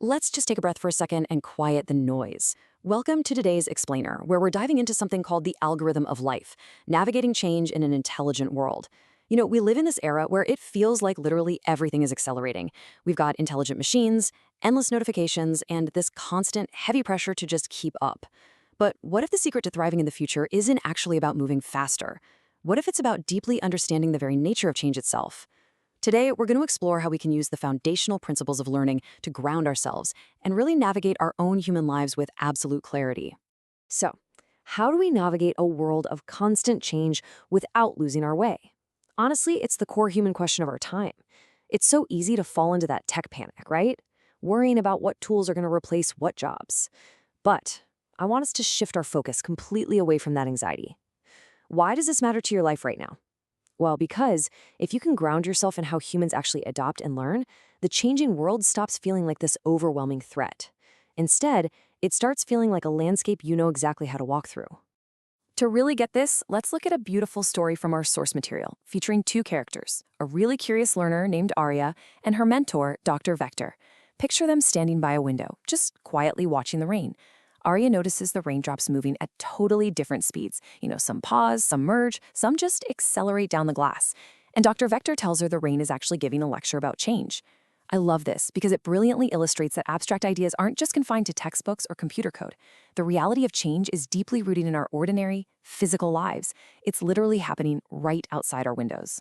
Let's just take a breath for a second and quiet the noise. Welcome to today's Explainer, where we're diving into something called the algorithm of life, navigating change in an intelligent world. We live in this era where it feels like literally everything is accelerating. We've got intelligent machines, endless notifications, and this constant heavy pressure to just keep up. But what if the secret to thriving in the future isn't actually about moving faster? What if it's about deeply understanding the very nature of change itself? Today, we're going to explore how we can use the foundational principles of learning to ground ourselves and really navigate our own human lives with absolute clarity. So, how do we navigate a world of constant change without losing our way? Honestly, it's the core human question of our time. It's so easy to fall into that tech panic, right? Worrying about what tools are going to replace what jobs. But I want us to shift our focus completely away from that anxiety. Why does this matter to your life right now? Well, because if you can ground yourself in how humans actually adopt and learn, the changing world stops feeling like this overwhelming threat. Instead, it starts feeling like a landscape you know exactly how to walk through. To really get this, let's look at a beautiful story from our source material, featuring two characters, a really curious learner named Arya and her mentor, Dr. Vector. Picture them standing by a window, just quietly watching the rain. Arya notices the raindrops moving at totally different speeds. Some pause, some merge, some just accelerate down the glass. And Dr. Vector tells her the rain is actually giving a lecture about change. I love this because it brilliantly illustrates that abstract ideas aren't just confined to textbooks or computer code. The reality of change is deeply rooted in our ordinary, physical lives. It's literally happening right outside our windows.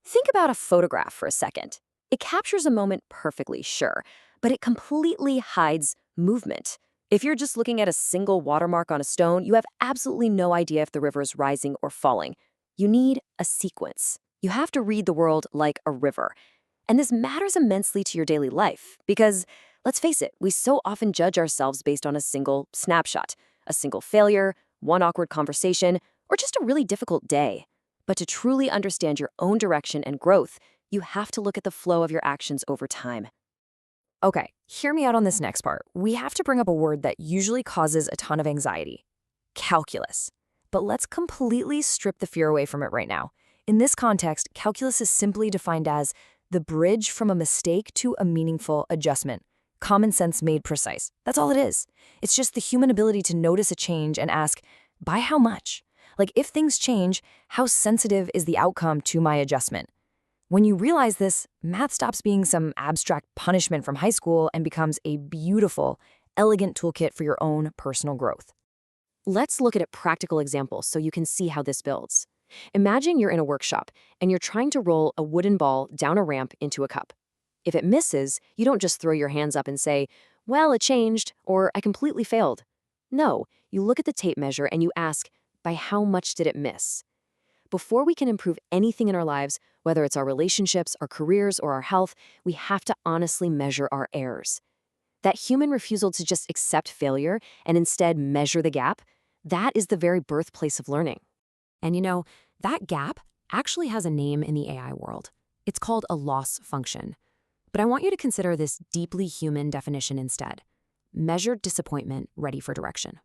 Think about a photograph for a second. It captures a moment perfectly, sure, but it completely hides movement. If you're just looking at a single watermark on a stone, you have absolutely no idea if the river is rising or falling. You need a sequence. You have to read the world like a river. And this matters immensely to your daily life because, let's face it, we so often judge ourselves based on a single snapshot, a single failure, one awkward conversation, or just a really difficult day. But to truly understand your own direction and growth, you have to look at the flow of your actions over time. Okay, hear me out on this next part. We have to bring up a word that usually causes a ton of anxiety: calculus. But let's completely strip the fear away from it right now. In this context, calculus is simply defined as the bridge from a mistake to a meaningful adjustment. Common sense made precise. That's all it is. It's just the human ability to notice a change and ask, by how much? Like, if things change, how sensitive is the outcome to my adjustment? When you realize this, math stops being some abstract punishment from high school and becomes a beautiful, elegant toolkit for your own personal growth. Let's look at a practical example so you can see how this builds. Imagine you're in a workshop and you're trying to roll a wooden ball down a ramp into a cup. If it misses, you don't just throw your hands up and say, well, it changed, or I completely failed. No, you look at the tape measure and you ask, by how much did it miss? Before we can improve anything in our lives, whether it's our relationships, our careers, or our health, we have to honestly measure our errors. That human refusal to just accept failure and instead measure the gap, that is the very birthplace of learning. And that gap actually has a name in the AI world. It's called a loss function. But I want you to consider this deeply human definition instead: measured disappointment ready for direction.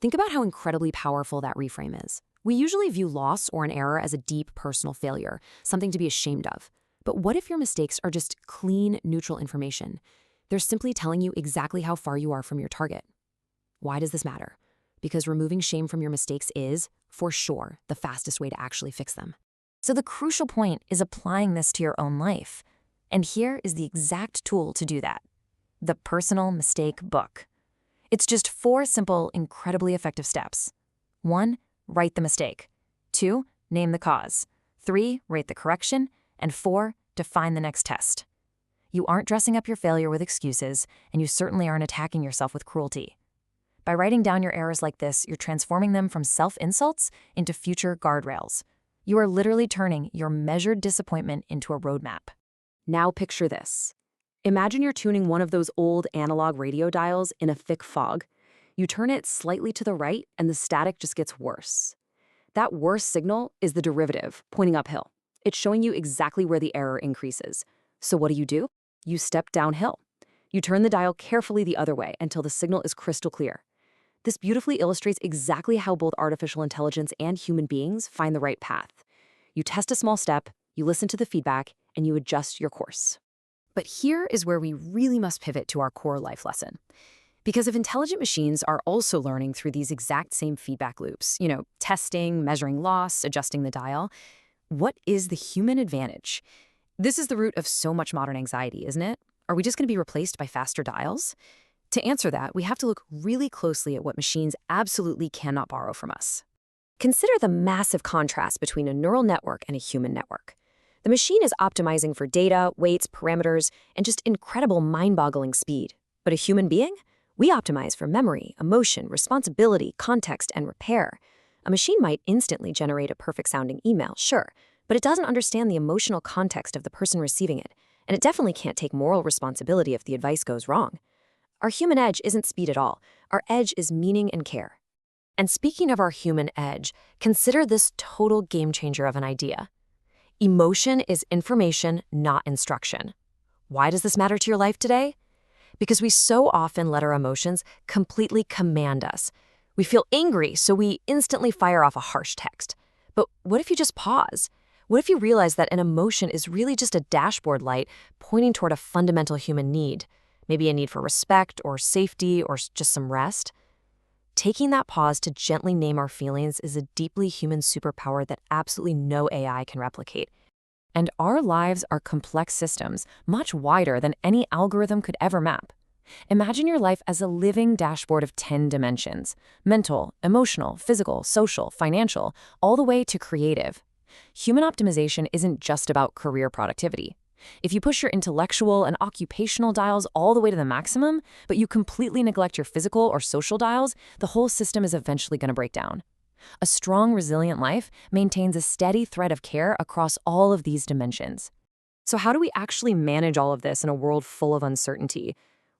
Think about how incredibly powerful that reframe is. We usually view loss or an error as a deep personal failure, something to be ashamed of. But what if your mistakes are just clean, neutral information? They're simply telling you exactly how far you are from your target. Why does this matter? Because removing shame from your mistakes is, for sure, the fastest way to actually fix them. So the crucial point is applying this to your own life. And here is the exact tool to do that: the Personal Mistake Book. It's just 4 simple, incredibly effective steps. 1. Write the mistake. 2. Name the cause. 3. Rate the correction. And 4. Define the next test. You aren't dressing up your failure with excuses, and you certainly aren't attacking yourself with cruelty. By writing down your errors like this, you're transforming them from self-insults into future guardrails. You are literally turning your measured disappointment into a roadmap. Now picture this. Imagine you're tuning one of those old analog radio dials in a thick fog. You turn it slightly to the right, and the static just gets worse. That worse signal is the derivative, pointing uphill. It's showing you exactly where the error increases. So what do? You step downhill. You turn the dial carefully the other way until the signal is crystal clear. This beautifully illustrates exactly how both artificial intelligence and human beings find the right path. You test a small step, you listen to the feedback, and you adjust your course. But here is where we really must pivot to our core life lesson. Because if intelligent machines are also learning through these exact same feedback loops, testing, measuring loss, adjusting the dial, what is the human advantage? This is the root of so much modern anxiety, isn't it? Are we just going to be replaced by faster dials? To answer that, we have to look really closely at what machines absolutely cannot borrow from us. Consider the massive contrast between a neural network and a human network. The machine is optimizing for data, weights, parameters, and just incredible mind-boggling speed. But a human being? We optimize for memory, emotion, responsibility, context, and repair. A machine might instantly generate a perfect-sounding email, sure, but it doesn't understand the emotional context of the person receiving it, and it definitely can't take moral responsibility if the advice goes wrong. Our human edge isn't speed at all. Our edge is meaning and care. And speaking of our human edge, consider this total game-changer of an idea. Emotion is information, not instruction. Why does this matter to your life today? Because we so often let our emotions completely command us. We feel angry, so we instantly fire off a harsh text. But what if you just pause? What if you realize that an emotion is really just a dashboard light pointing toward a fundamental human need? Maybe a need for respect or safety or just some rest? Taking that pause to gently name our feelings is a deeply human superpower that absolutely no AI can replicate. And our lives are complex systems, much wider than any algorithm could ever map. Imagine your life as a living dashboard of 10 dimensions: mental, emotional, physical, social, financial, all the way to creative. Human optimization isn't just about career productivity. If you push your intellectual and occupational dials all the way to the maximum, but you completely neglect your physical or social dials, the whole system is eventually going to break down. A strong, resilient life maintains a steady thread of care across all of these dimensions. So how do we actually manage all of this in a world full of uncertainty?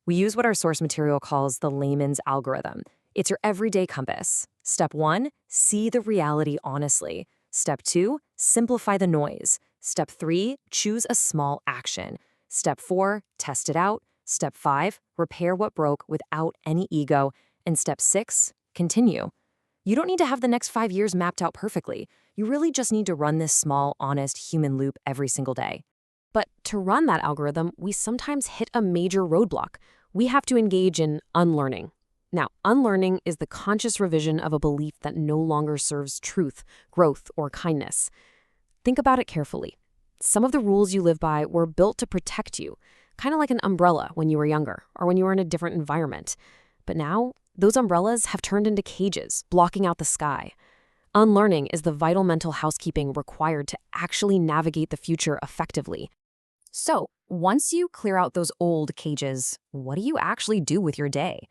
We use what our source material calls the layman's algorithm. It's your everyday compass. Step 1, see the reality honestly. Step 2, simplify the noise. Step 3, choose a small action. Step 4, test it out. Step 5, repair what broke without any ego. And step 6, continue. You don't need to have the next 5 years mapped out perfectly. You really just need to run this small, honest human loop every single day. But to run that algorithm, we sometimes hit a major roadblock. We have to engage in unlearning. Now, unlearning is the conscious revision of a belief that no longer serves truth, growth, or kindness. Think about it carefully. Some of the rules you live by were built to protect you, kind of like an umbrella when you were younger or when you were in a different environment. But now, those umbrellas have turned into cages, blocking out the sky. Unlearning is the vital mental housekeeping required to actually navigate the future effectively. So, once you clear out those old cages, what do you actually do with your day?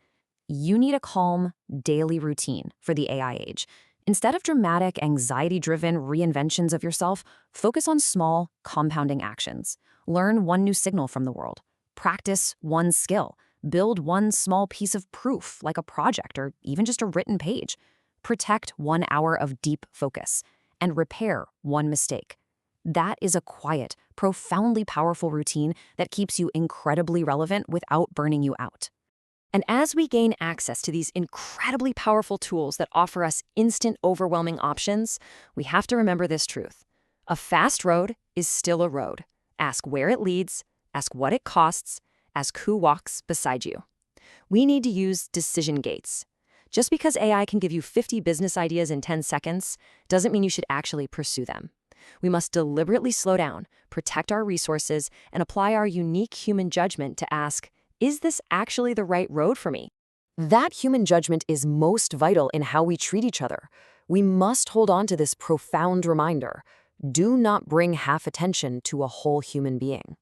You need a calm, daily routine for the AI age. Instead of dramatic, anxiety-driven reinventions of yourself, focus on small, compounding actions. Learn one new signal from the world. Practice one skill. Build one small piece of proof, like a project or even just a written page. Protect 1 hour of deep focus. And repair one mistake. That is a quiet, profoundly powerful routine that keeps you incredibly relevant without burning you out. And as we gain access to these incredibly powerful tools that offer us instant, overwhelming options, we have to remember this truth. A fast road is still a road. Ask where it leads, ask what it costs, ask who walks beside you. We need to use decision gates. Just because AI can give you 50 business ideas in 10 seconds doesn't mean you should actually pursue them. We must deliberately slow down, protect our resources, and apply our unique human judgment to ask, is this actually the right road for me? That human judgment is most vital in how we treat each other. We must hold on to this profound reminder. Do not bring half attention to a whole human being.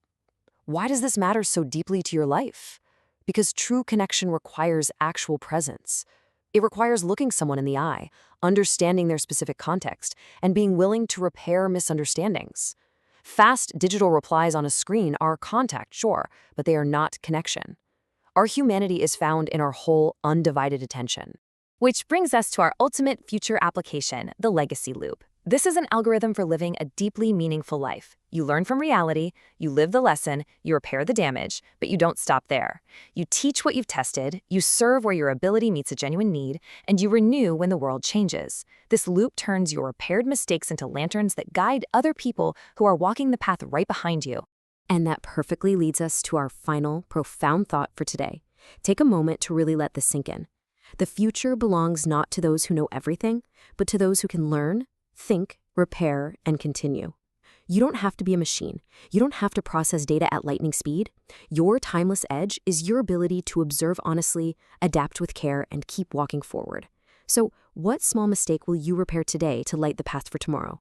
Why does this matter so deeply to your life? Because true connection requires actual presence. It requires looking someone in the eye, understanding their specific context, and being willing to repair misunderstandings. Fast digital replies on a screen are contact, sure, but they are not connection. Our humanity is found in our whole, undivided attention. Which brings us to our ultimate future application, the legacy loop. This is an algorithm for living a deeply meaningful life. You learn from reality, you live the lesson, you repair the damage, but you don't stop there. You teach what you've tested, you serve where your ability meets a genuine need, and you renew when the world changes. This loop turns your repaired mistakes into lanterns that guide other people who are walking the path right behind you. And that perfectly leads us to our final, profound thought for today. Take a moment to really let this sink in. The future belongs not to those who know everything, but to those who can learn, think, repair, and continue. You don't have to be a machine. You don't have to process data at lightning speed. Your timeless edge is your ability to observe honestly, adapt with care, and keep walking forward. So, what small mistake will you repair today to light the path for tomorrow?